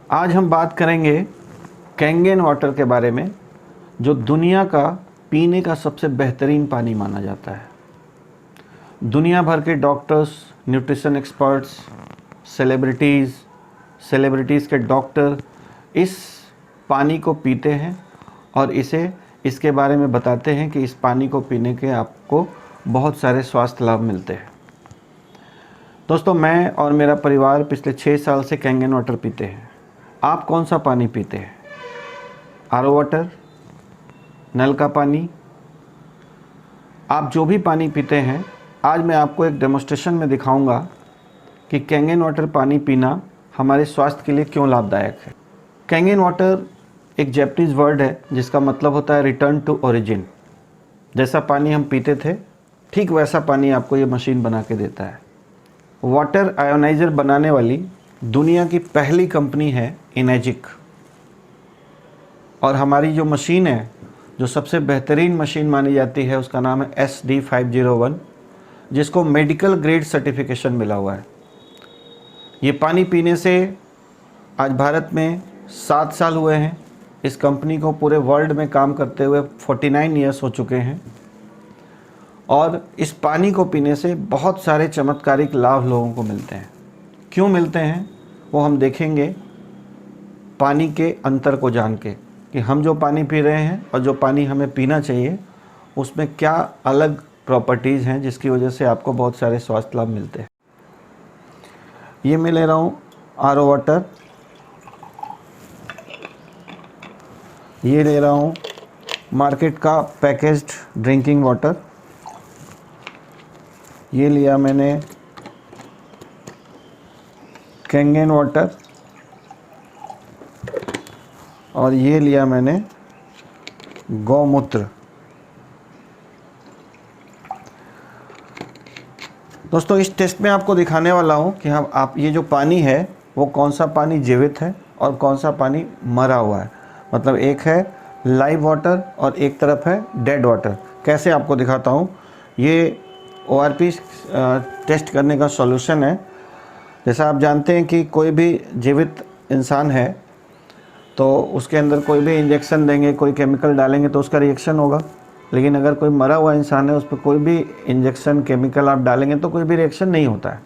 आज हम बात करेंगे कैंगन वाटर के बारे में, जो दुनिया का पीने का सबसे बेहतरीन पानी माना जाता है। दुनिया भर के डॉक्टर्स, न्यूट्रिशन एक्सपर्ट्स, सेलिब्रिटीज़ के डॉक्टर इस पानी को पीते हैं और इसके बारे में बताते हैं कि इस पानी को पीने के आपको बहुत सारे स्वास्थ्य लाभ मिलते हैं। दोस्तों, मैं और मेरा परिवार पिछले 6 साल से कैंगन वाटर पीते हैं। आप कौन सा पानी पीते हैं? आरओ वाटर, नल का पानी? आप जो भी पानी पीते हैं, आज मैं आपको एक डेमोस्ट्रेशन में दिखाऊंगा कि कैंगन वाटर पानी पीना हमारे स्वास्थ्य के लिए क्यों लाभदायक है। कैंगन वाटर एक जैपनीज़ वर्ड है जिसका मतलब होता है रिटर्न टू ओरिजिन। जैसा पानी हम पीते थे, ठीक वैसा पानी आपको ये मशीन बना के देता है। वाटर आयोनाइज़र बनाने वाली दुनिया की पहली कंपनी है इनेजिक, और हमारी जो मशीन है, जो सबसे बेहतरीन मशीन मानी जाती है, उसका नाम है SD501, जिसको मेडिकल ग्रेड सर्टिफिकेशन मिला हुआ है। ये पानी पीने से आज भारत में 7 साल हुए हैं। इस कंपनी को पूरे वर्ल्ड में काम करते हुए 49 ईयर्स हो चुके हैं, और इस पानी को पीने से बहुत सारे चमत्कारिक लाभ लोगों को मिलते हैं। क्यों मिलते हैं वो हम देखेंगे पानी के अंतर को जान के, कि हम जो पानी पी रहे हैं और जो पानी हमें पीना चाहिए उसमें क्या अलग प्रॉपर्टीज़ हैं जिसकी वजह से आपको बहुत सारे स्वास्थ्य लाभ मिलते हैं। ये मैं ले रहा हूँ आरओ वाटर, ये ले रहा हूँ मार्केट का पैकेज्ड ड्रिंकिंग वाटर, ये लिया मैंने कैंगन वाटर, और ये लिया मैंने गौमूत्र। दोस्तों, इस टेस्ट में आपको दिखाने वाला हूँ कि हम आप ये जो पानी है वो कौन सा पानी जीवित है और कौन सा पानी मरा हुआ है। मतलब एक है लाइव वाटर और एक तरफ है डेड वाटर। कैसे आपको दिखाता हूँ। ये ORP टेस्ट करने का सॉल्यूशन है। जैसा आप जानते हैं कि कोई भी जीवित इंसान है तो उसके अंदर कोई भी इंजेक्शन देंगे, कोई केमिकल डालेंगे तो उसका रिएक्शन होगा। लेकिन अगर कोई मरा हुआ इंसान है, उस पर कोई भी इंजेक्शन, केमिकल आप डालेंगे तो कोई भी रिएक्शन नहीं होता है।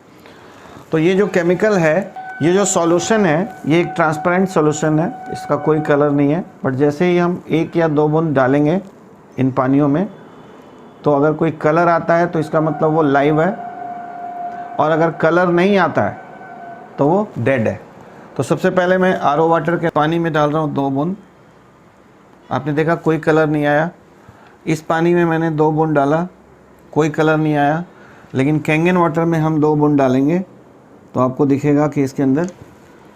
तो ये जो केमिकल है, ये जो सॉल्यूशन है, ये एक ट्रांसपेरेंट सॉल्यूशन है, इसका कोई कलर नहीं है। बट जैसे ही हम 1 या 2 बूंद डालेंगे इन पानियों में, तो अगर कोई कलर आता है तो इसका मतलब वो लाइव है, और अगर कलर नहीं आता है तो वो डेड है। तो सबसे पहले मैं आरओ वाटर के पानी में डाल रहा हूँ 2 बूंद। आपने देखा कोई कलर नहीं आया। इस पानी में मैंने 2 बूंद डाला, कोई कलर नहीं आया। लेकिन कैंगन वाटर में हम 2 बूंद डालेंगे तो आपको दिखेगा कि इसके अंदर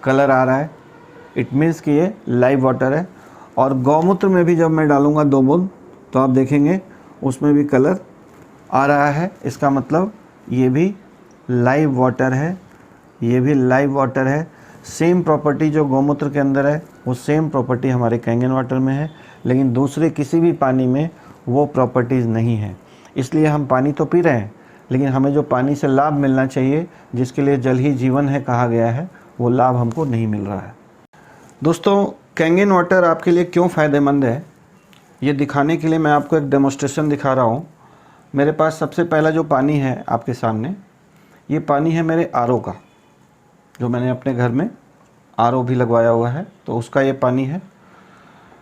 कलर आ रहा है। इट मीन्स कि ये लाइव वाटर है। और गौमूत्र में भी जब मैं डालूँगा 2 बूंद तो आप देखेंगे उसमें भी कलर आ रहा है। इसका मतलब ये भी लाइव वाटर है, ये भी लाइव वाटर है। सेम प्रॉपर्टी जो गौमूत्र के अंदर है वो सेम प्रॉपर्टी हमारे कैंगन वाटर में है, लेकिन दूसरे किसी भी पानी में वो प्रॉपर्टीज़ नहीं है। इसलिए हम पानी तो पी रहे हैं, लेकिन हमें जो पानी से लाभ मिलना चाहिए, जिसके लिए जल ही जीवन है कहा गया है, वो लाभ हमको नहीं मिल रहा है। दोस्तों, कैंगन वाटर आपके लिए क्यों फ़ायदेमंद है, ये दिखाने के लिए मैं आपको एक डेमोस्ट्रेशन दिखा रहा हूँ। मेरे पास सबसे पहला जो पानी है आपके सामने, ये पानी है मेरे आरओ का, जो मैंने अपने घर में आरओ भी लगवाया हुआ है, तो उसका ये पानी है।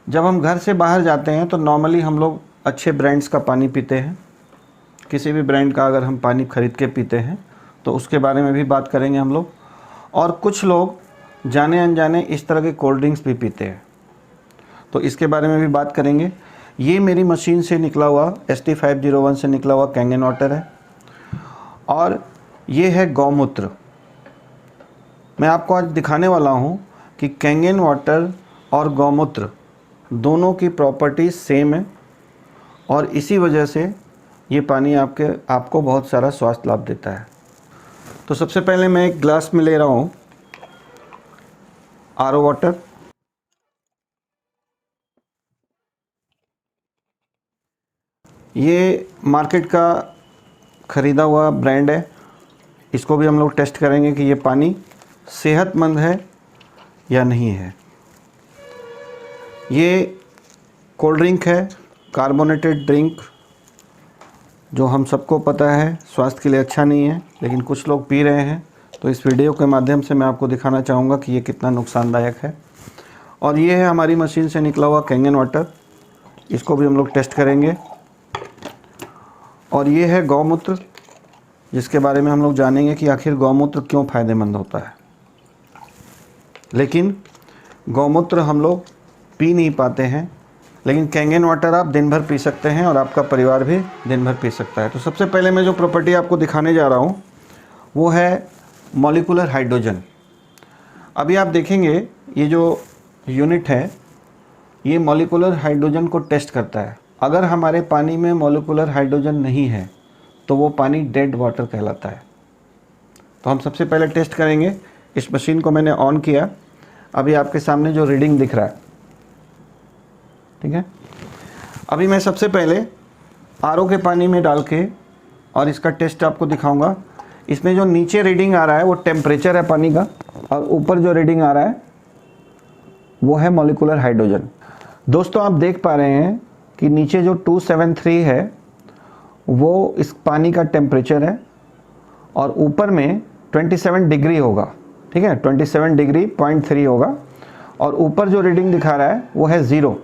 जब हम घर से बाहर जाते हैं तो नॉर्मली हम लोग अच्छे ब्रांड्स का पानी पीते हैं। किसी भी ब्रांड का अगर हम पानी ख़रीद के पीते हैं तो उसके बारे में भी बात करेंगे हम लोग। और कुछ लोग जाने अनजाने इस तरह के कोल्ड ड्रिंक्स भी पीते हैं, तो इसके बारे में भी बात करेंगे। ये मेरी मशीन से निकला हुआ SD501 से निकला हुआ कैंगन वाटर है, और ये है गौमूत्र। मैं आपको आज दिखाने वाला हूँ कि कैंगन वाटर और गौमूत्र दोनों की प्रॉपर्टीज़ सेम है, और इसी वजह से ये पानी आपको बहुत सारा स्वास्थ्य लाभ देता है। तो सबसे पहले मैं एक ग्लास में ले रहा हूँ आरओ वाटर। ये मार्केट का ख़रीदा हुआ ब्रांड है। इसको भी हम लोग टेस्ट करेंगे कि ये पानी सेहतमंद है या नहीं है। ये कोल्ड ड्रिंक है, कार्बोनेटेड ड्रिंक, जो हम सबको पता है स्वास्थ्य के लिए अच्छा नहीं है, लेकिन कुछ लोग पी रहे हैं। तो इस वीडियो के माध्यम से मैं आपको दिखाना चाहूँगा कि ये कितना नुकसानदायक है। और ये है हमारी मशीन से निकला हुआ कैंगन वाटर, इसको भी हम लोग टेस्ट करेंगे। और ये है गौमूत्र, जिसके बारे में हम लोग जानेंगे कि आखिर गौमूत्र क्यों फ़ायदेमंद होता है। लेकिन गौमूत्र हम लोग पी नहीं पाते हैं, लेकिन कैंगन वाटर आप दिन भर पी सकते हैं और आपका परिवार भी दिन भर पी सकता है। तो सबसे पहले मैं जो प्रॉपर्टी आपको दिखाने जा रहा हूँ वो है मॉलिक्यूलर हाइड्रोजन। अभी आप देखेंगे ये जो यूनिट है ये मॉलिक्यूलर हाइड्रोजन को टेस्ट करता है। अगर हमारे पानी में मॉलिक्यूलर हाइड्रोजन नहीं है तो वो पानी डेड वाटर कहलाता है। तो हम सबसे पहले टेस्ट करेंगे। इस मशीन को मैंने ऑन किया, अभी आपके सामने जो रीडिंग दिख रहा है, ठीक है। अभी मैं सबसे पहले आरओ के पानी में डाल के और इसका टेस्ट आपको दिखाऊंगा। इसमें जो नीचे रीडिंग आ रहा है वो टेम्परेचर है पानी का, और ऊपर जो रीडिंग आ रहा है वो है मॉलिक्यूलर हाइड्रोजन। दोस्तों आप देख पा रहे हैं कि नीचे जो 273 है वो इस पानी का टेम्परेचर है, और ऊपर में 27 डिग्री होगा, ठीक है, 27 डिग्री 0.3 होगा। और ऊपर जो रीडिंग दिखा रहा है वो है 0,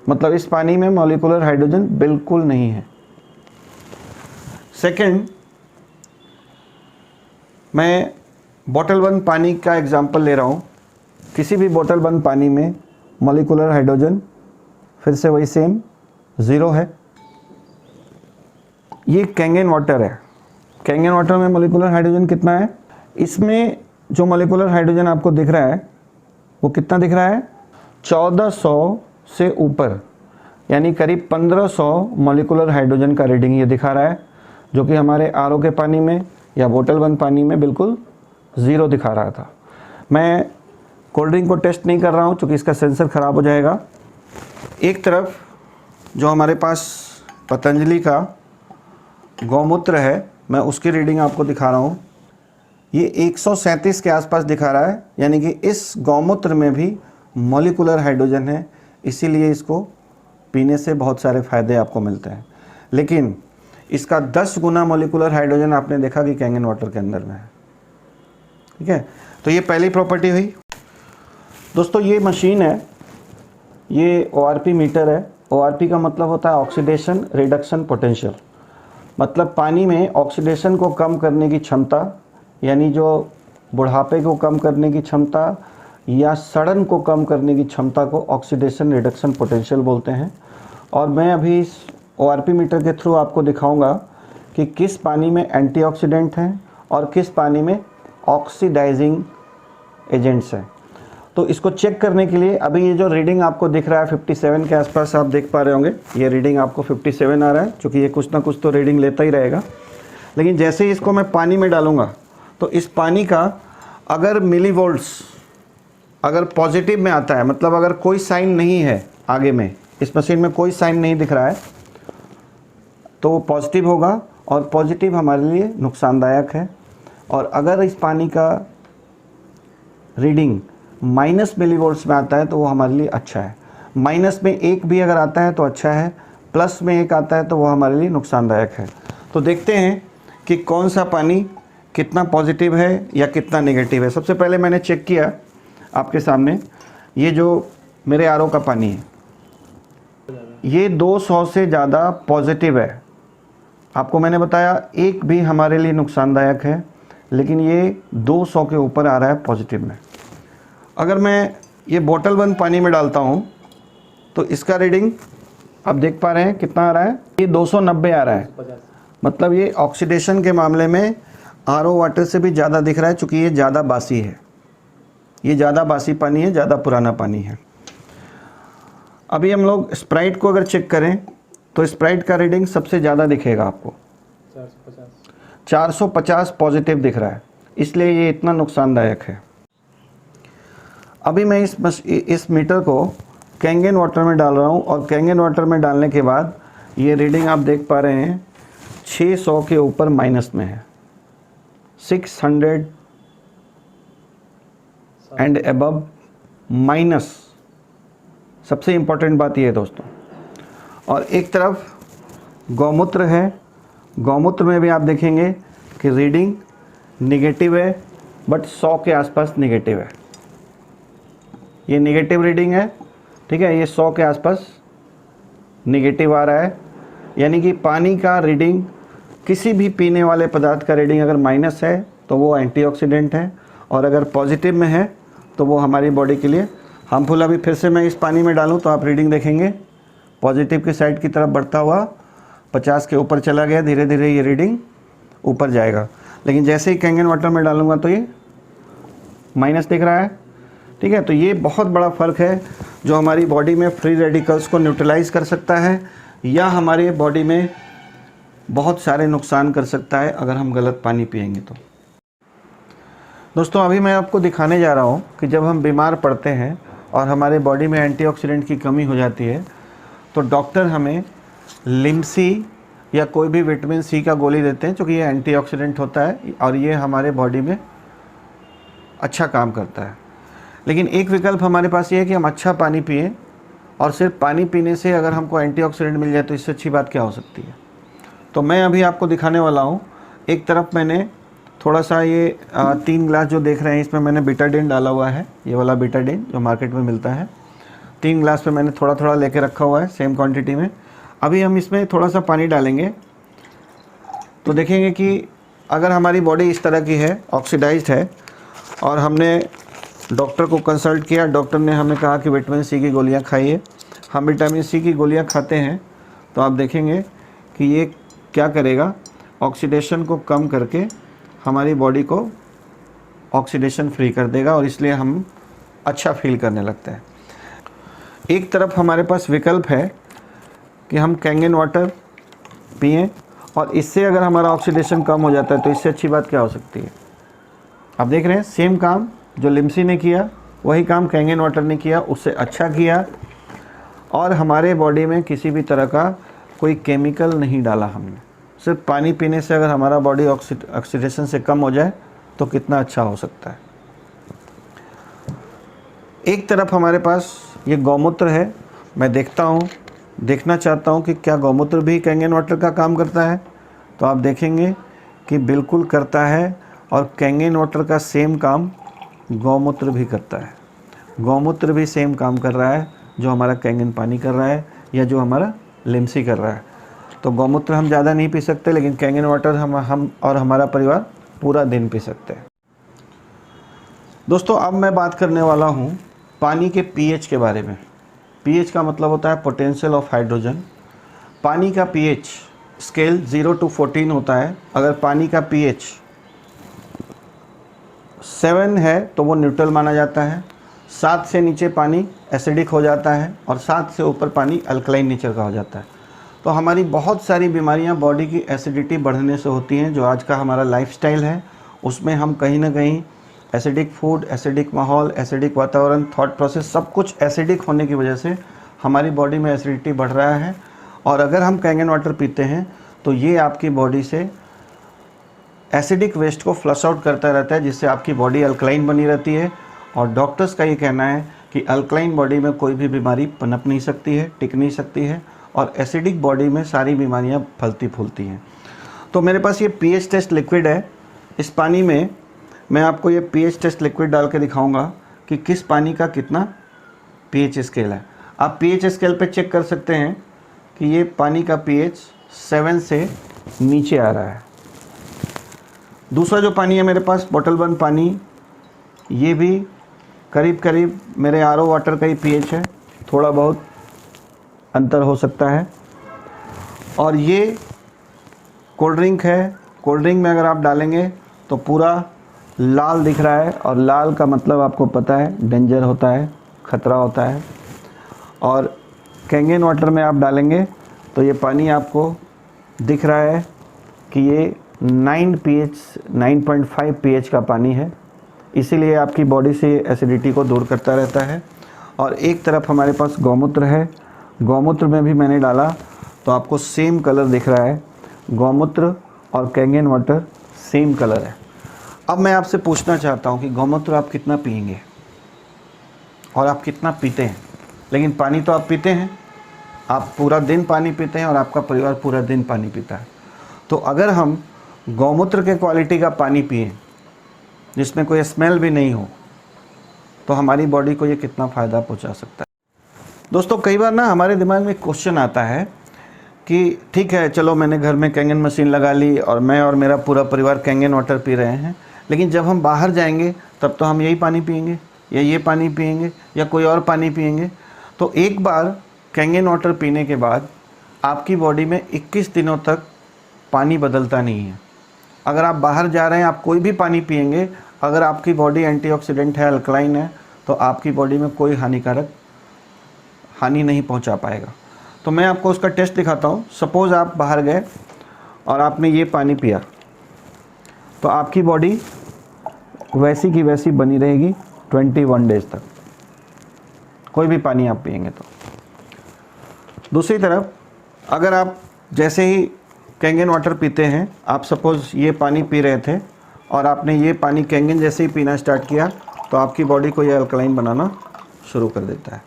मतलब इस पानी में मॉलिक्यूलर हाइड्रोजन बिल्कुल नहीं है। सेकंड, मैं बोतल बंद पानी का एग्जांपल ले रहा हूँ। किसी भी बोतल बंद पानी में मॉलिक्यूलर हाइड्रोजन फिर से वही सेम 0 है। ये कैंगन वाटर है। कैंगन वाटर में मॉलिक्यूलर हाइड्रोजन कितना है? इसमें जो मॉलिक्यूलर हाइड्रोजन आपको दिख रहा है वो कितना दिख रहा है? 1400 से ऊपर, यानी करीब 1500 मॉलिक्यूलर हाइड्रोजन का रीडिंग ये दिखा रहा है, जो कि हमारे आरओ के पानी में या बोतल बंद पानी में बिल्कुल 0 दिखा रहा था। मैं कोल्ड ड्रिंक को टेस्ट नहीं कर रहा हूँ क्योंकि इसका सेंसर ख़राब हो जाएगा। एक तरफ जो हमारे पास पतंजलि का गौमूत्र है, मैं उसकी रीडिंग आपको दिखा रहा हूँ। ये 137 के आसपास दिखा रहा है, यानी कि इस गौमूत्र में भी मॉलिक्यूलर हाइड्रोजन है, इसीलिए इसको पीने से बहुत सारे फ़ायदे आपको मिलते हैं। लेकिन इसका 10 गुना मॉलिक्यूलर हाइड्रोजन आपने देखा कि कैंगन वाटर के अंदर में है, ठीक है। तो ये पहली प्रॉपर्टी हुई। दोस्तों ये मशीन है, ये ORP मीटर है। ORP का मतलब होता है ऑक्सीडेशन रिडक्शन पोटेंशियल, मतलब पानी में ऑक्सीडेशन को कम करने की क्षमता, यानी जो बुढ़ापे को कम करने की क्षमता या सड़न को कम करने की क्षमता को ऑक्सीडेशन रिडक्शन पोटेंशियल बोलते हैं। और मैं अभी इस ORP मीटर के थ्रू आपको दिखाऊंगा कि किस पानी में एंटीऑक्सीडेंट हैं और किस पानी में ऑक्सीडाइजिंग एजेंट्स हैं। तो इसको चेक करने के लिए अभी ये जो रीडिंग आपको दिख रहा है 57 के आसपास आप देख पा रहे होंगे, ये रीडिंग आपको 57 आ रहा है, क्योंकि ये कुछ ना कुछ तो रीडिंग लेता ही रहेगा। लेकिन जैसे ही इसको मैं पानी में डालूंगा तो इस पानी का अगर मिलीवोल्ट्स अगर पॉजिटिव में आता है, मतलब अगर कोई साइन नहीं है आगे में, इस मशीन में कोई साइन नहीं दिख रहा है, तो वो पॉजिटिव होगा, और पॉजिटिव हमारे लिए नुकसानदायक है। और अगर इस पानी का रीडिंग माइनस मिलीवोल्ट्स में आता है तो वो हमारे लिए अच्छा है। माइनस में 1 भी अगर आता है तो अच्छा है, प्लस में 1 आता है तो वो हमारे लिए नुकसानदायक है। तो देखते हैं कि कौन सा पानी कितना पॉजिटिव है या कितना नेगेटिव है। सबसे पहले मैंने चेक किया आपके सामने, ये जो मेरे आरओ का पानी है ये 200 से ज़्यादा पॉजिटिव है। आपको मैंने बताया 1 भी हमारे लिए नुकसानदायक है, लेकिन ये 200 के ऊपर आ रहा है पॉजिटिव में। अगर मैं ये बोतल बंद पानी में डालता हूँ तो इसका रीडिंग आप देख पा रहे हैं कितना आ रहा है, ये 290 आ रहा है। मतलब ये ऑक्सीडेशन के मामले में आरओ वाटर से भी ज़्यादा दिख रहा है, चूँकि ये ज़्यादा बासी है, ये ज़्यादा बासी पानी है, ज़्यादा पुराना पानी है। अभी हम लोग स्प्राइट को अगर चेक करें तो स्प्राइट का रीडिंग सबसे ज़्यादा दिखेगा आपको, 450 पॉजिटिव दिख रहा है, इसलिए ये इतना नुकसानदायक है। अभी मैं इस मीटर को कैंगन वाटर में डाल रहा हूँ, और कैंगन वाटर में डालने के बाद ये रीडिंग आप देख पा रहे हैं 600 के ऊपर माइनस में है, 600 एंड अबव माइनस, सबसे इम्पॉर्टेंट बात ये है दोस्तों। और एक तरफ गौमूत्र है, गौमूत्र में भी आप देखेंगे कि रीडिंग निगेटिव है, बट 100 के आसपास निगेटिव है। ये निगेटिव रीडिंग है, ठीक है, ये 100 के आसपास निगेटिव आ रहा है। यानी कि पानी का रीडिंग, किसी भी पीने वाले पदार्थ का रीडिंग अगर माइनस है तो वो एंटीऑक्सीडेंट है, और अगर पॉजिटिव में है तो वो हमारी बॉडी के लिए हार्मफुल। अभी फिर से मैं इस पानी में डालूं तो आप रीडिंग देखेंगे पॉजिटिव की साइड की तरफ बढ़ता हुआ 50 के ऊपर चला गया, धीरे धीरे ये रीडिंग ऊपर जाएगा। लेकिन जैसे ही कैंगन वाटर में डालूंगा तो ये माइनस दिख रहा है, ठीक है। तो ये बहुत बड़ा फ़र्क है जो हमारी बॉडी में फ्री रेडिकल्स को न्यूट्रलाइज कर सकता है, या हमारे बॉडी में बहुत सारे नुकसान कर सकता है अगर हम गलत पानी पिएंगे तो। दोस्तों अभी मैं आपको दिखाने जा रहा हूँ कि जब हम बीमार पड़ते हैं और हमारे बॉडी में एंटीऑक्सीडेंट की कमी हो जाती है तो डॉक्टर हमें लिमसी या कोई भी विटामिन सी का गोली देते हैं, क्योंकि ये एंटीऑक्सीडेंट होता है और ये हमारे बॉडी में अच्छा काम करता है। लेकिन एक विकल्प हमारे पास ये है कि हम अच्छा पानी पिएं, और सिर्फ पानी पीने से अगर हमको एंटीऑक्सीडेंट मिल जाए तो इससे अच्छी बात क्या हो सकती है। तो मैं अभी आपको दिखाने वाला हूँ। एक तरफ मैंने थोड़ा सा ये 3 ग्लास जो देख रहे हैं इसमें मैंने बीटाडीन डाला हुआ है, ये वाला बीटाडीन जो मार्केट में मिलता है। 3 ग्लास पे मैंने थोड़ा थोड़ा लेके रखा हुआ है सेम क्वांटिटी में। अभी हम इसमें थोड़ा सा पानी डालेंगे तो देखेंगे कि अगर हमारी बॉडी इस तरह की है, ऑक्सीडाइज्ड है, और हमने डॉक्टर को कंसल्ट किया, डॉक्टर ने हमें कहा कि विटामिन सी की गोलियां खाइए। हम विटामिन सी की गोलियां खाते हैं तो आप देखेंगे कि ये क्या करेगा, ऑक्सीडेशन को कम करके हमारी बॉडी को ऑक्सीडेशन फ्री कर देगा, और इसलिए हम अच्छा फील करने लगते हैं। एक तरफ हमारे पास विकल्प है कि हम कैंगन वाटर पिएं, और इससे अगर हमारा ऑक्सीडेशन कम हो जाता है तो इससे अच्छी बात क्या हो सकती है। आप देख रहे हैं सेम काम जो लिमसी ने किया वही काम कैंगन वाटर ने किया, उससे अच्छा किया, और हमारे बॉडी में किसी भी तरह का कोई केमिकल नहीं डाला हमने। सिर्फ पानी पीने से अगर हमारा बॉडी ऑक्सीडेशन से कम हो जाए तो कितना अच्छा हो सकता है। एक तरफ हमारे पास ये गौमूत्र है, मैं देखना चाहता हूँ कि क्या गौमूत्र भी कैंगन वाटर का काम करता है। तो आप देखेंगे कि बिल्कुल करता है, और कैंगन वाटर का सेम काम गौमूत्र भी करता है। गौमूत्र भी सेम काम कर रहा है जो हमारा कैंगन पानी कर रहा है या जो हमारा लिमसी कर रहा है। तो गौमूत्र हम ज़्यादा नहीं पी सकते, लेकिन कैंगन वाटर हम और हमारा परिवार पूरा दिन पी सकते हैं। दोस्तों अब मैं बात करने वाला हूँ पानी के पीएच के बारे में। पीएच का मतलब होता है पोटेंशियल ऑफ हाइड्रोजन। पानी का पीएच स्केल 0 to 14 होता है। अगर पानी का पीएच 7 है तो वो न्यूट्रल माना जाता है, 7 से नीचे पानी एसिडिक हो जाता है, और 7 से ऊपर पानी अल्कलाइन नेचर का हो जाता है। तो हमारी बहुत सारी बीमारियां बॉडी की एसिडिटी बढ़ने से होती हैं। जो आज का हमारा लाइफस्टाइल है उसमें हम कहीं ना कहीं एसिडिक फूड, एसिडिक माहौल, एसिडिक वातावरण, थॉट प्रोसेस, सब कुछ एसिडिक होने की वजह से हमारी बॉडी में एसिडिटी बढ़ रहा है। और अगर हम कैंगन वाटर पीते हैं तो ये आपकी बॉडी से एसिडिक वेस्ट को फ्लश आउट करता रहता है, जिससे आपकी बॉडी अल्कलाइन बनी रहती है। और डॉक्टर्स का ये कहना है कि अल्कलाइन बॉडी में कोई भी बीमारी पनप नहीं सकती है, टिक नहीं सकती है, और एसिडिक बॉडी में सारी बीमारियां फलती फूलती हैं। तो मेरे पास ये पीएच टेस्ट लिक्विड है। इस पानी में मैं आपको ये पीएच टेस्ट लिक्विड डाल के दिखाऊंगा कि किस पानी का कितना पीएच स्केल है। आप पीएच स्केल पे चेक कर सकते हैं कि ये पानी का पीएच 7 से नीचे आ रहा है। दूसरा जो पानी है मेरे पास बोतल बंद पानी, ये भी करीब करीब मेरे आरओ वाटर का ही पीएच है, थोड़ा बहुत अंतर हो सकता है। और ये कोल्ड ड्रिंक है। कोल्ड ड्रिंक में अगर आप डालेंगे तो पूरा लाल दिख रहा है, और लाल का मतलब आपको पता है डेंजर होता है, ख़तरा होता है। और कैंगन वाटर में आप डालेंगे तो ये पानी आपको दिख रहा है कि ये 9.5 pH का पानी है, इसीलिए आपकी बॉडी से एसिडिटी को दूर करता रहता है। और एक तरफ हमारे पास गौमूत्र है। गौमूत्र में भी मैंने डाला तो आपको सेम कलर दिख रहा है। गौमूत्र और कैंगन वाटर सेम कलर है। अब मैं आपसे पूछना चाहता हूँ कि गौमूत्र आप कितना पिएंगे। और आप कितना पीते हैं। लेकिन पानी तो आप पीते हैं, आप पूरा दिन पानी पीते हैं और आपका परिवार पूरा दिन पानी पीता है। तो अगर हम गौमूत्र के क्वालिटी का पानी पिएं जिसमें कोई स्मेल भी नहीं हो, तो हमारी बॉडी को ये कितना फ़ायदा पहुंचा सकता है। दोस्तों, कई बार ना हमारे दिमाग में क्वेश्चन आता है कि ठीक है, चलो मैंने घर में कैंगन मशीन लगा ली और मैं और मेरा पूरा परिवार कैंगन वाटर पी रहे हैं, लेकिन जब हम बाहर जाएंगे तब तो हम यही पानी पिएंगे या ये पानी पिएंगे या कोई और पानी पिएंगे। तो एक बार कैंगन वाटर पीने के बाद आपकी बॉडी में 21 दिनों तक पानी बदलता नहीं है। अगर आप बाहर जा रहे हैं, आप कोई भी पानी पिएंगे, अगर आपकी बॉडी एंटीऑक्सीडेंट है, अल्कलाइन है, तो आपकी बॉडी में कोई हानि नहीं पहुंचा पाएगा। तो मैं आपको उसका टेस्ट दिखाता हूं। सपोज़ आप बाहर गए और आपने ये पानी पिया, तो आपकी बॉडी वैसी की वैसी बनी रहेगी 21 डेज़ तक, कोई भी पानी आप पिएंगे तो। दूसरी तरफ अगर आप जैसे ही कैंगन वाटर पीते हैं, आप सपोज़ ये पानी पी रहे थे और आपने ये पानी कैंगन जैसे ही पीना स्टार्ट किया, तो आपकी बॉडी को ये अल्कलाइन बनाना शुरू कर देता है।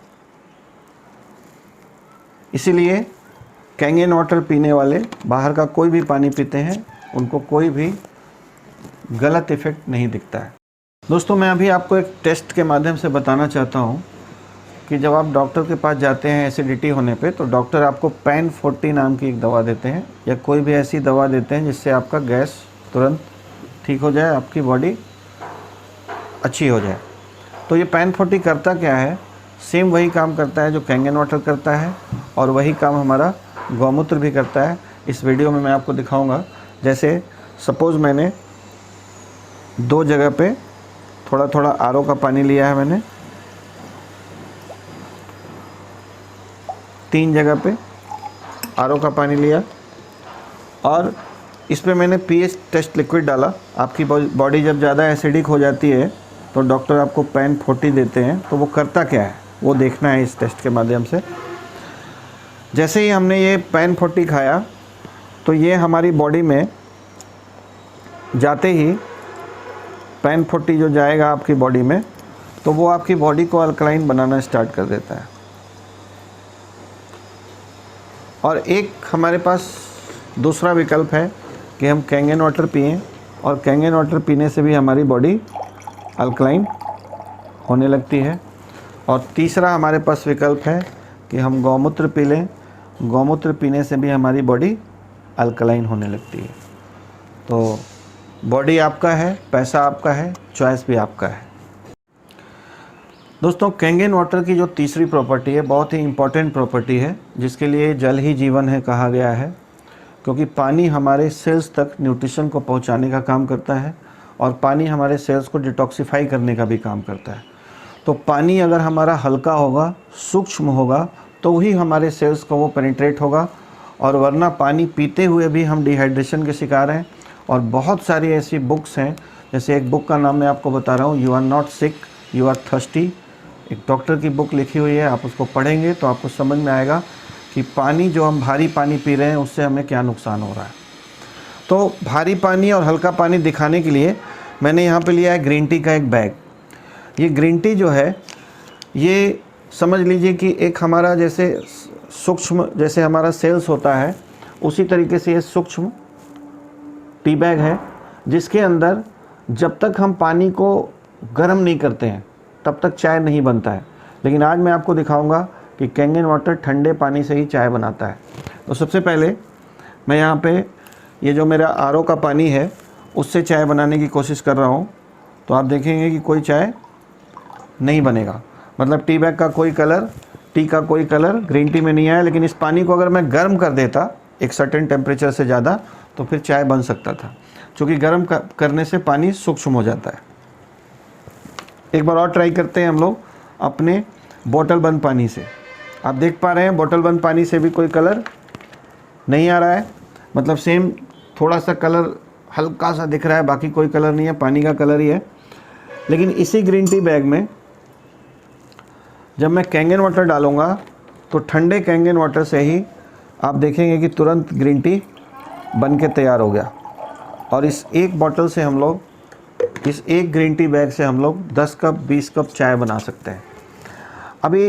इसीलिए कैंगन वाटर पीने वाले बाहर का कोई भी पानी पीते हैं, उनको कोई भी गलत इफ़ेक्ट नहीं दिखता है। दोस्तों, मैं अभी आपको एक टेस्ट के माध्यम से बताना चाहता हूँ कि जब आप डॉक्टर के पास जाते हैं एसिडिटी होने पे, तो डॉक्टर आपको पैन 40 नाम की एक दवा देते हैं या कोई भी ऐसी दवा देते हैं जिससे आपका गैस तुरंत ठीक हो जाए, आपकी बॉडी अच्छी हो जाए। तो ये पैन 40 करता क्या है? सेम वही काम करता है जो कैंगन वाटर करता है और वही काम हमारा गौमूत्र भी करता है। इस वीडियो में मैं आपको दिखाऊंगा। जैसे सपोज़ मैंने 2 जगह पे थोड़ा थोड़ा आरओ का पानी लिया है, मैंने 3 जगह पे आरओ का पानी लिया और इस पे मैंने पीएच टेस्ट लिक्विड डाला। आपकी बॉडी जब ज़्यादा एसिडिक हो जाती है तो डॉक्टर आपको पैन 40 देते हैं। तो वो करता क्या है वो देखना है इस टेस्ट के माध्यम से। जैसे ही हमने ये पैन 40 खाया, तो ये हमारी बॉडी में जाते ही पैन 40 जो जाएगा आपकी बॉडी में, तो वो आपकी बॉडी को अल्कलाइन बनाना स्टार्ट कर देता है। और एक हमारे पास दूसरा विकल्प है कि हम कैंगन वाटर पिएं और कैंगन वाटर पीने से भी हमारी बॉडी अल्कलाइन होने लगती है। और तीसरा हमारे पास विकल्प है कि हम गौमूत्र पी लें, गौमूत्र पीने से भी हमारी बॉडी अल्कलाइन होने लगती है। तो बॉडी आपका है, पैसा आपका है, चॉइस भी आपका है। दोस्तों, कैंगन वाटर की जो तीसरी प्रॉपर्टी है बहुत ही इम्पॉर्टेंट प्रॉपर्टी है, जिसके लिए जल ही जीवन है कहा गया है, क्योंकि पानी हमारे सेल्स तक न्यूट्रिशन को पहुंचाने का काम करता है और पानी हमारे सेल्स को डिटॉक्सिफाई करने का भी काम करता है। तो पानी अगर हमारा हल्का होगा, सूक्ष्म होगा, तो ही हमारे सेल्स को वो पेनिट्रेट होगा। और वरना पानी पीते हुए भी हम डिहाइड्रेशन के शिकार हैं। और बहुत सारी ऐसी बुक्स हैं, जैसे एक बुक का नाम मैं आपको बता रहा हूँ, you are not sick, you are thirsty. एक डॉक्टर की बुक लिखी हुई है, आप उसको पढ़ेंगे तो आपको समझ में आएगा कि पानी जो हम भारी पानी पी रहे हैं उससे हमें क्या नुकसान हो रहा है। तो भारी पानी और हल्का पानी दिखाने के लिए मैंने यहाँ पे लिया है ग्रीन टी का एक बैग। ये ग्रीन टी जो है, ये समझ लीजिए कि एक हमारा जैसे सूक्ष्म, जैसे हमारा सेल्स होता है, उसी तरीके से ये सूक्ष्म टी बैग है, जिसके अंदर जब तक हम पानी को गर्म नहीं करते हैं तब तक चाय नहीं बनता है। लेकिन आज मैं आपको दिखाऊंगा कि कैंगन वाटर ठंडे पानी से ही चाय बनाता है। तो सबसे पहले मैं यहाँ पे ये जो मेरा आरओ का पानी है उससे चाय बनाने की कोशिश कर रहा हूँ। तो आप देखेंगे कि कोई चाय नहीं बनेगा, मतलब टी बैग का कोई कलर, टी का कोई कलर ग्रीन टी में नहीं आया। लेकिन इस पानी को अगर मैं गर्म कर देता एक सर्टेन टेम्परेचर से ज़्यादा, तो फिर चाय बन सकता था, क्योंकि गर्म करने से पानी सूक्ष्म हो जाता है। एक बार और ट्राई करते हैं हम लोग अपने बोतल बंद पानी से। आप देख पा रहे हैं बोतल बंद पानी से भी कोई कलर नहीं आ रहा है, मतलब सेम थोड़ा सा कलर हल्का सा दिख रहा है, बाकी कोई कलर नहीं है, पानी का कलर ही है। लेकिन इसी ग्रीन टी बैग में जब मैं कैंगन वाटर डालूंगा तो ठंडे कैंगन वाटर से ही आप देखेंगे कि तुरंत ग्रीन टी बन के तैयार हो गया। और इस एक बोतल से हम लोग, इस एक ग्रीन टी बैग से हम लोग 10 कप 20 कप चाय बना सकते हैं। अभी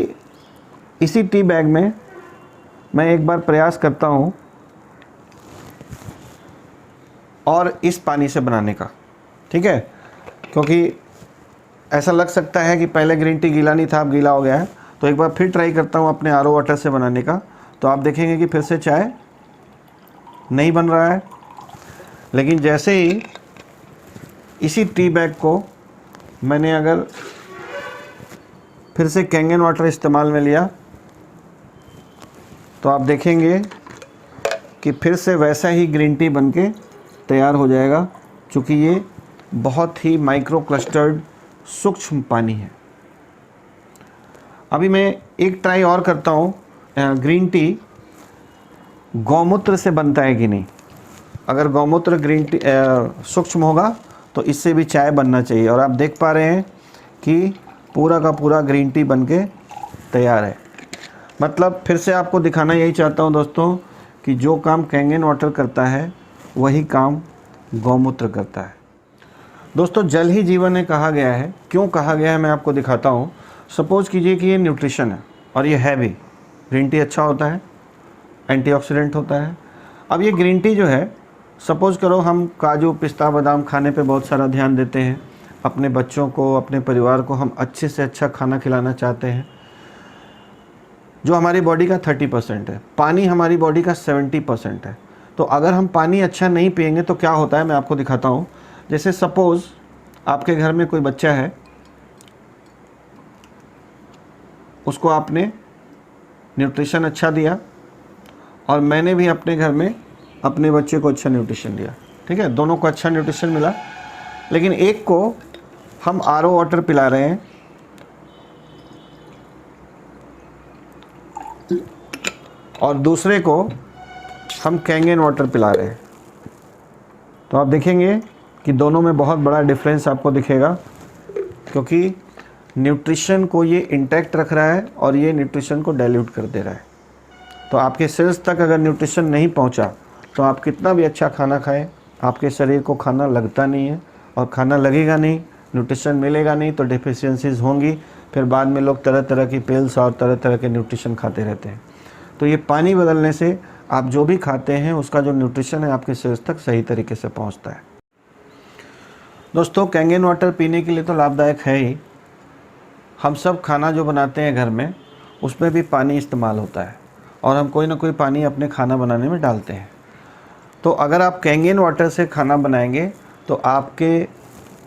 इसी टी बैग में मैं एक बार प्रयास करता हूँ और इस पानी से बनाने का, ठीक है, क्योंकि ऐसा लग सकता है कि पहले ग्रीन टी गीला नहीं था, अब गीला हो गया है। तो एक बार फिर ट्राई करता हूँ अपने आरओ वाटर से बनाने का, तो आप देखेंगे कि फिर से चाय नहीं बन रहा है। लेकिन जैसे ही इसी टी बैग को मैंने अगर फिर से कैंगन वाटर इस्तेमाल में लिया, तो आप देखेंगे कि फिर से वैसा ही ग्रीन टी बनके तैयार हो जाएगा, क्योंकि ये बहुत ही माइक्रो क्लस्टर्ड सूक्ष्म पानी है। अभी मैं एक ट्राई और करता हूँ, ग्रीन टी गौमूत्र से बनता है कि नहीं। अगर गौमूत्र ग्रीन टी सूक्ष्म होगा तो इससे भी चाय बनना चाहिए। और आप देख पा रहे हैं कि पूरा का पूरा ग्रीन टी बनके तैयार है। मतलब फिर से आपको दिखाना यही चाहता हूँ दोस्तों कि जो काम कैंगन वाटर करता है वही काम गौमूत्र करता है। दोस्तों, जल ही जीवन है कहा गया है। क्यों कहा गया है मैं आपको दिखाता हूँ। सपोज़ कीजिए कि ये न्यूट्रिशन है और ये है भी, ग्रीन टी अच्छा होता है, एंटीऑक्सीडेंट होता है। अब ये ग्रीन टी जो है, सपोज़ करो हम काजू पिस्ता बादाम खाने पे बहुत सारा ध्यान देते हैं, अपने बच्चों को अपने परिवार को हम अच्छे से अच्छा खाना खिलाना चाहते हैं, जो हमारी बॉडी का 30% है, पानी हमारी बॉडी का 70% है। तो अगर हम पानी अच्छा नहीं पिएंगे तो क्या होता है मैं आपको दिखाता हूँ। जैसे सपोज़ आपके घर में कोई बच्चा है, उसको आपने न्यूट्रिशन अच्छा दिया और मैंने भी अपने घर में अपने बच्चे को अच्छा न्यूट्रिशन दिया, ठीक है, दोनों को अच्छा न्यूट्रिशन मिला। लेकिन एक को हम आरओ वाटर पिला रहे हैं और दूसरे को हम कैंगन वाटर पिला रहे हैं, तो आप देखेंगे कि दोनों में बहुत बड़ा डिफरेंस आपको दिखेगा, क्योंकि न्यूट्रिशन को ये इंटैक्ट रख रहा है और ये न्यूट्रिशन को डाइल्यूट कर दे रहा है। तो आपके सेल्स तक अगर न्यूट्रिशन नहीं पहुंचा तो आप कितना भी अच्छा खाना खाएं, आपके शरीर को खाना लगता नहीं है, और खाना लगेगा नहीं, न्यूट्रिशन मिलेगा नहीं, तो डिफिशियंसीज होंगी। फिर बाद में लोग तरह तरह की पिल्स और तरह तरह के न्यूट्रिशन खाते रहते हैं। तो ये पानी बदलने से आप जो भी खाते हैं उसका जो न्यूट्रिशन है आपके सेल्स तक सही तरीके से पहुंचता है। दोस्तों, कैंगन वाटर पीने के लिए तो लाभदायक है ही। हम सब खाना जो बनाते हैं घर में उसमें भी पानी इस्तेमाल होता है और हम कोई ना कोई पानी अपने खाना बनाने में डालते हैं। तो अगर आप कैंगन वाटर से खाना बनाएंगे तो आपके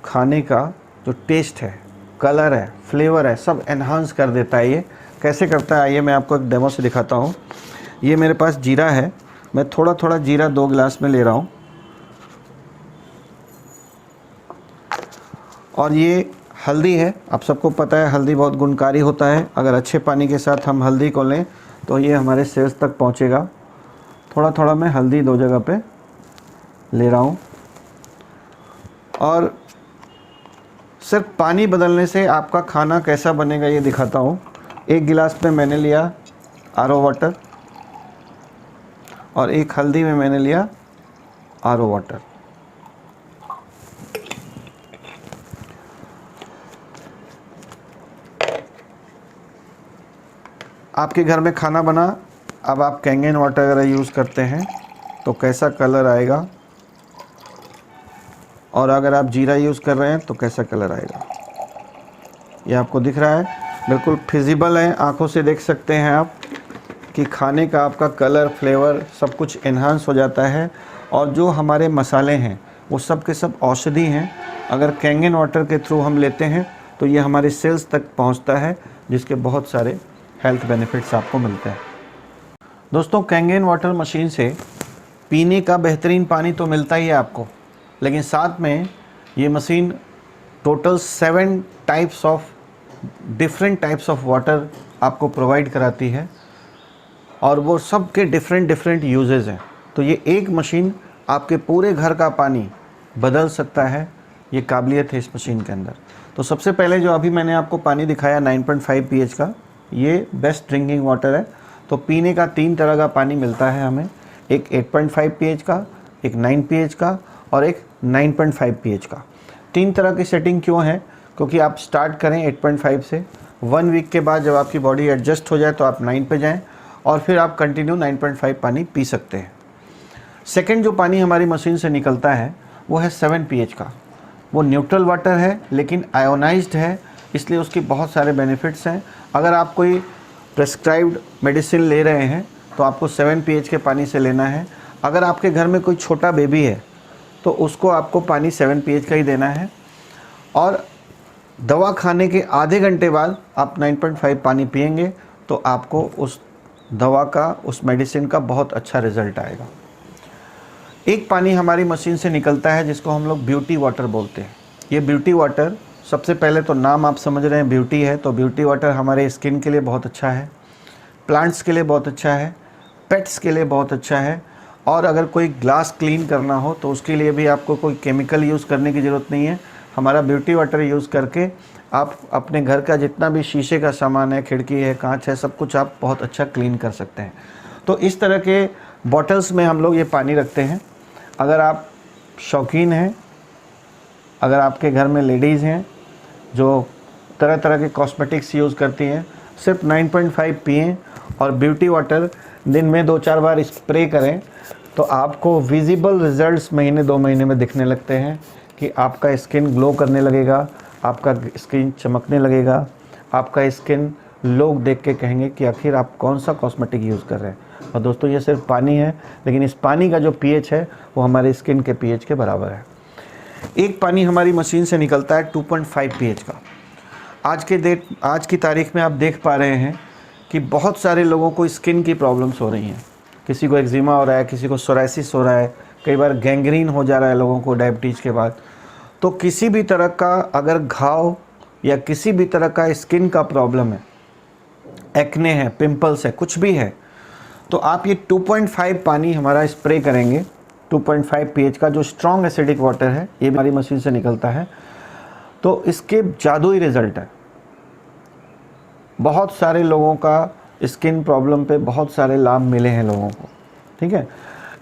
खाने का जो टेस्ट है, कलर है, फ्लेवर है, सब एनहांस कर देता है। ये कैसे करता है आइए मैं आपको एक डेमो से दिखाता हूँ। ये मेरे पास जीरा है, मैं थोड़ा थोड़ा जीरा 2 गिलास में ले रहा हूँ, और ये हल्दी है। आप सबको पता है हल्दी बहुत गुणकारी होता है। अगर अच्छे पानी के साथ हम हल्दी को लें तो ये हमारे सेल्स तक पहुँचेगा। थोड़ा थोड़ा मैं हल्दी 2 जगह पे ले रहा हूँ, और सिर्फ पानी बदलने से आपका खाना कैसा बनेगा ये दिखाता हूँ। 1 गिलास में मैंने लिया आरओ वाटर और 1 हल्दी में मैंने लिया आरओ वाटर। आपके घर में खाना बना, अब आप कैंगन वाटर अगर यूज़ करते हैं तो कैसा कलर आएगा, और अगर आप जीरा यूज़ कर रहे हैं तो कैसा कलर आएगा, ये आपको दिख रहा है। बिल्कुल फिजिबल है, आंखों से देख सकते हैं आप कि खाने का आपका कलर, फ्लेवर सब कुछ एनहांस हो जाता है। और जो हमारे मसाले हैं वो सब के सब औषधि हैं। अगर कैंगन वाटर के थ्रू हम लेते हैं तो ये हमारे सेल्स तक पहुंचता है, जिसके बहुत सारे हेल्थ बेनिफिट्स आपको मिलते हैं। दोस्तों, कैंगन वाटर मशीन से पीने का बेहतरीन पानी तो मिलता ही है आपको, लेकिन साथ में ये machine total 7 types of different types of water आपको प्रोवाइड कराती है, और वो सब के डिफरेंट यूजेस हैं। तो ये एक मशीन आपके पूरे घर का पानी बदल सकता है, ये काबिलियत है इस मशीन के अंदर। तो सबसे पहले जो अभी मैंने आपको पानी दिखाया 9.5 pH का, ये बेस्ट ड्रिंकिंग वाटर है। तो पीने का 3 तरह का पानी मिलता है हमें, एक 8.5 pH का, एक 9 pH का और एक 9.5 pH का। 3 तरह की सेटिंग क्यों है? क्योंकि आप स्टार्ट करें 8.5 से, 1 वीक के बाद जब आपकी बॉडी एडजस्ट हो जाए तो आप 9 पे जाएं और फिर आप कंटिन्यू 9.5 पानी पी सकते हैं। सेकंड जो पानी हमारी मशीन से निकलता है वो है 7 pH का। वो न्यूट्रल वाटर है लेकिन आयोनाइज्ड है, इसलिए उसके बहुत सारे बेनिफिट्स हैं। अगर आप कोई प्रेस्क्राइब्ड मेडिसिन ले रहे हैं तो आपको 7 pH के पानी से लेना है। अगर आपके घर में कोई छोटा बेबी है तो उसको आपको पानी 7 pH का ही देना है, और दवा खाने के आधे घंटे बाद आप 9.5 पानी पिएंगे तो आपको उस दवा का, उस मेडिसिन का बहुत अच्छा रिज़ल्ट आएगा। एक पानी हमारी मशीन से निकलता है जिसको हम लोग ब्यूटी वाटर बोलते हैं। ये ब्यूटी वाटर, सबसे पहले तो नाम आप समझ रहे हैं ब्यूटी है, तो ब्यूटी वाटर हमारे स्किन के लिए बहुत अच्छा है, प्लांट्स के लिए बहुत अच्छा है, पेट्स के लिए बहुत अच्छा है, और अगर कोई ग्लास क्लीन करना हो तो उसके लिए भी आपको कोई केमिकल यूज़ करने की ज़रूरत नहीं है। हमारा ब्यूटी वाटर यूज़ करके आप अपने घर का जितना भी शीशे का सामान है, खिड़की है, कांच है, सब कुछ आप बहुत अच्छा क्लीन कर सकते हैं। तो इस तरह के बॉटल्स में हम लोग ये पानी रखते हैं। अगर आप शौकीन हैं, अगर आपके घर में लेडीज़ हैं जो तरह तरह के कॉस्मेटिक्स यूज़ करती हैं, सिर्फ 9.5 पिएँ और ब्यूटी वाटर दिन में 2-4 बार स्प्रे करें तो आपको विजिबल रिजल्ट्स महीने 2 महीने में दिखने लगते हैं कि आपका स्किन ग्लो करने लगेगा, आपका स्किन चमकने लगेगा, आपका स्किन लोग देख के कहेंगे कि आखिर आप कौन सा कॉस्मेटिक यूज़ कर रहे हैं। और दोस्तों ये सिर्फ पानी है, लेकिन इस पानी का जो pH है वो हमारे स्किन के pH के बराबर है। एक पानी हमारी मशीन से निकलता है 2.5 pH का। आज की तारीख में आप देख पा रहे हैं कि बहुत सारे लोगों को स्किन की प्रॉब्लम्स हो रही हैं। किसी को एक्जिमा हो रहा है, किसी को सोराइसिस हो रहा है, कई बार गैंग्रीन हो जा रहा है लोगों को डायबिटीज़ के बाद। तो किसी भी तरह का अगर घाव या किसी भी तरह का स्किन का प्रॉब्लम है, एक्ने है, पिंपल्स है, कुछ भी है, तो आप ये 2.5 पानी हमारा स्प्रे करेंगे। 2.5 pH का जो स्ट्रॉन्ग एसिडिक वाटर है, ये हमारी मशीन से निकलता है, तो इसके जादुई रिज़ल्ट है। बहुत सारे लोगों का स्किन प्रॉब्लम पे बहुत सारे लाभ मिले हैं लोगों को, ठीक है।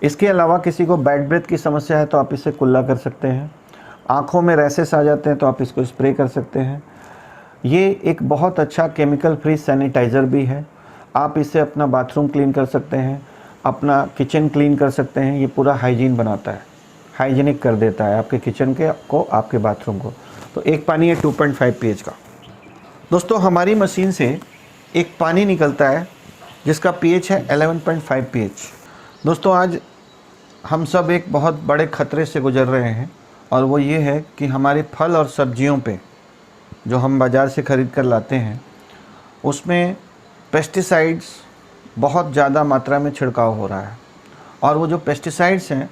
इसके अलावा किसी को बैड ब्रेथ की समस्या है तो आप इससे कुल्ला कर सकते हैं। आँखों में रैशेस आ जाते हैं तो आप इसको स्प्रे कर सकते हैं। ये एक बहुत अच्छा केमिकल फ्री सैनिटाइज़र भी है। आप इससे अपना बाथरूम क्लीन कर सकते हैं, अपना किचन क्लीन कर सकते हैं। ये पूरा हाइजीन बनाता है, हाइजीनिक कर देता है आपके किचन के को, आपके बाथरूम को। तो एक पानी है 2.5 pH का। दोस्तों हमारी मशीन से एक पानी निकलता है जिसका pH है 11.5 pH। दोस्तों आज हम सब एक बहुत बड़े ख़तरे से गुज़र रहे हैं, और वो ये है कि हमारे फल और सब्जियों पे जो हम बाज़ार से ख़रीद कर लाते हैं उसमें पेस्टिसाइड्स बहुत ज़्यादा मात्रा में छिड़काव हो रहा है। और वो जो पेस्टिसाइड्स हैं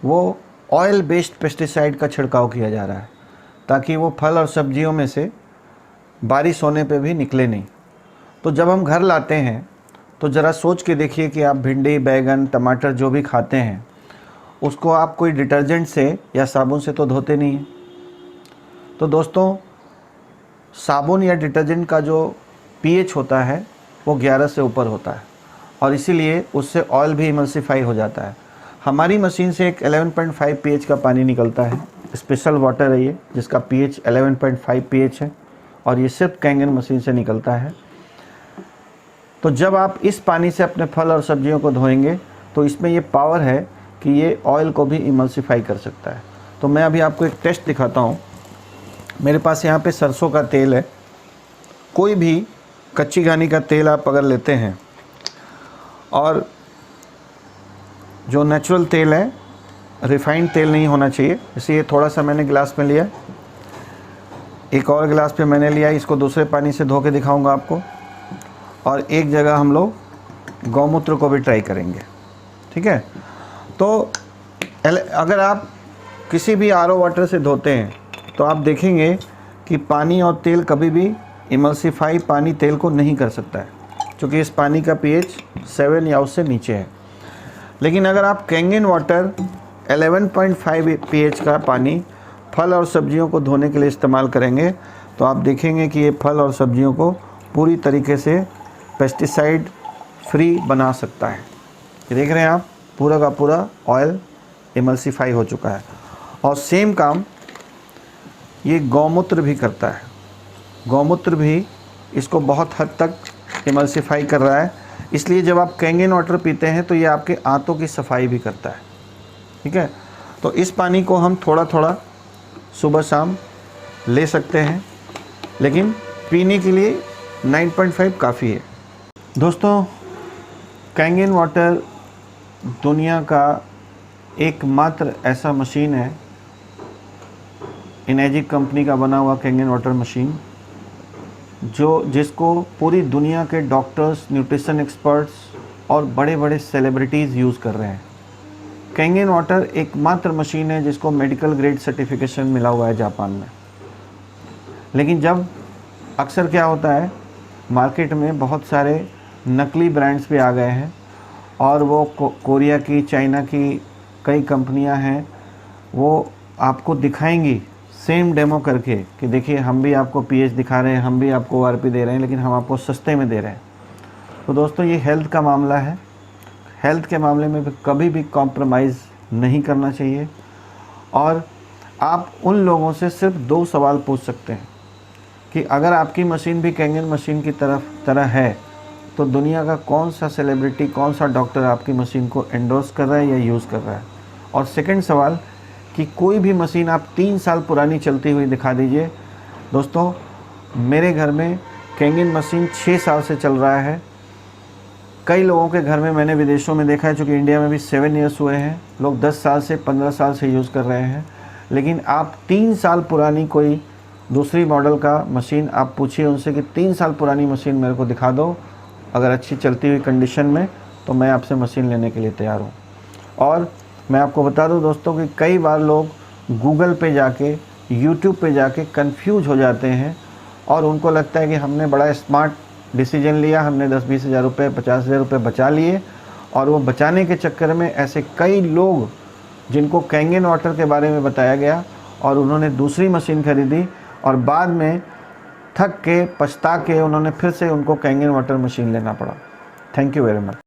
वो ऑयल बेस्ड पेस्टिसाइड का छिड़काव किया जा रहा है ताकि वो फल और सब्जियों में से बारिश होने पे भी निकले नहीं। तो जब हम घर लाते हैं तो ज़रा सोच के देखिए कि आप भिंडी, बैगन, टमाटर जो भी खाते हैं उसको आप कोई डिटर्जेंट से या साबुन से तो धोते नहीं हैं। तो दोस्तों साबुन या डिटर्जेंट का जो pH होता है वो 11 से ऊपर होता है, और इसीलिए उससे ऑयल भी इमल्सिफाई हो जाता है। हमारी मशीन से एक 11.5 pH का पानी निकलता है, स्पेशल वाटर है ये, जिसका pH 11.5 pH है, और ये सिर्फ कैंगन मशीन से निकलता है। तो जब आप इस पानी से अपने फल और सब्जियों को धोएंगे तो इसमें ये पावर है कि ये ऑयल को भी इमल्सिफाई कर सकता है। तो मैं अभी आपको एक टेस्ट दिखाता हूँ। मेरे पास यहाँ पे सरसों का तेल है। कोई भी कच्ची घानी का तेल आप अगर लेते हैं, और जो नेचुरल तेल है, रिफाइंड तेल नहीं होना चाहिए, इसलिए थोड़ा सा मैंने गिलास में लिया, एक और गिलास पे मैंने लिया। इसको दूसरे पानी से धो के दिखाऊंगा आपको, और एक जगह हम लोग गौमूत्र को भी ट्राई करेंगे, ठीक है। तो अगर आप किसी भी RO वाटर से धोते हैं तो आप देखेंगे कि पानी और तेल कभी भी इमल्सिफाई पानी तेल को नहीं कर सकता है, क्योंकि इस पानी का pH 7 या उससे नीचे है। लेकिन अगर आप कैंगन वाटर 11.5 pH का पानी फल और सब्जियों को धोने के लिए इस्तेमाल करेंगे तो आप देखेंगे कि ये फल और सब्जियों को पूरी तरीके से पेस्टिसाइड फ्री बना सकता है। ये देख रहे हैं आप, पूरा का पूरा ऑयल इमल्सिफाई हो चुका है। और सेम काम ये गौमूत्र भी करता है। गौमूत्र भी इसको बहुत हद तक इमल्सिफाई कर रहा है। इसलिए जब आप कैंगन वाटर पीते हैं तो ये आपके आंतों की सफाई भी करता है। ठीक है, तो इस पानी को हम थोड़ा थोड़ा सुबह शाम ले सकते हैं, लेकिन पीने के लिए 9.5 काफ़ी है। दोस्तों, कैंगन वाटर दुनिया का एकमात्र ऐसा मशीन है, इनेजिक कंपनी का बना हुआ कैंगन वाटर मशीन, जिसको पूरी दुनिया के डॉक्टर्स, न्यूट्रिशन एक्सपर्ट्स और बड़े बड़े सेलिब्रिटीज़ यूज़ कर रहे हैं। कैंगन वाटर एकमात्र मशीन है जिसको मेडिकल ग्रेड सर्टिफिकेशन मिला हुआ है जापान में। लेकिन जब अक्सर क्या होता है, मार्केट में बहुत सारे नकली ब्रांड्स भी आ गए हैं और वो कोरिया की, चाइना की कई कंपनियां हैं, वो आपको दिखाएंगी सेम डेमो करके कि देखिए हम भी आपको पीएच दिखा रहे हैं, हम भी आपको ओआरपी दे रहे हैं, लेकिन हम आपको सस्ते में दे रहे हैं। तो दोस्तों, ये हेल्थ का मामला है। हेल्थ के मामले में भी कभी भी कॉम्प्रोमाइज़ नहीं करना चाहिए। और आप उन लोगों से सिर्फ 2 सवाल पूछ सकते हैं कि अगर आपकी मशीन भी कैंगन मशीन की तरह है तो दुनिया का कौन सा सेलिब्रिटी, कौन सा डॉक्टर आपकी मशीन को एंडोर्स कर रहा है या यूज़ कर रहा है। और सेकंड सवाल कि कोई भी मशीन आप 3 साल पुरानी चलती हुई दिखा दीजिए। दोस्तों, मेरे घर में कैंगन मशीन 6 साल से चल रहा है। कई लोगों के घर में मैंने विदेशों में देखा है, चूँकि इंडिया में भी 7 ईयर्स हुए हैं, लोग 10 साल से 15 साल से यूज़ कर रहे हैं। लेकिन आप 3 साल पुरानी कोई दूसरी मॉडल का मशीन आप पूछिए उनसे कि 3 साल पुरानी मशीन मेरे को दिखा दो, अगर अच्छी चलती हुई कंडीशन में, तो मैं आपसे मशीन लेने के लिए तैयार हूँ। और मैं आपको बता दूं दोस्तों कि कई बार लोग गूगल पे जाके, यूट्यूब पे जाके कंफ्यूज हो जाते हैं और उनको लगता है कि हमने बड़ा स्मार्ट डिसीजन लिया, हमने 10-20 हज़ार रुपये, 50 हज़ार रुपये बचा लिए, और वो बचाने के चक्कर में ऐसे कई लोग जिनको कैंगन वाटर के बारे में बताया गया और उन्होंने दूसरी मशीन खरीदी और बाद में थक के, पछता के उन्होंने फिर से उनको कैंगन वाटर मशीन लेना पड़ा। Thank you very much.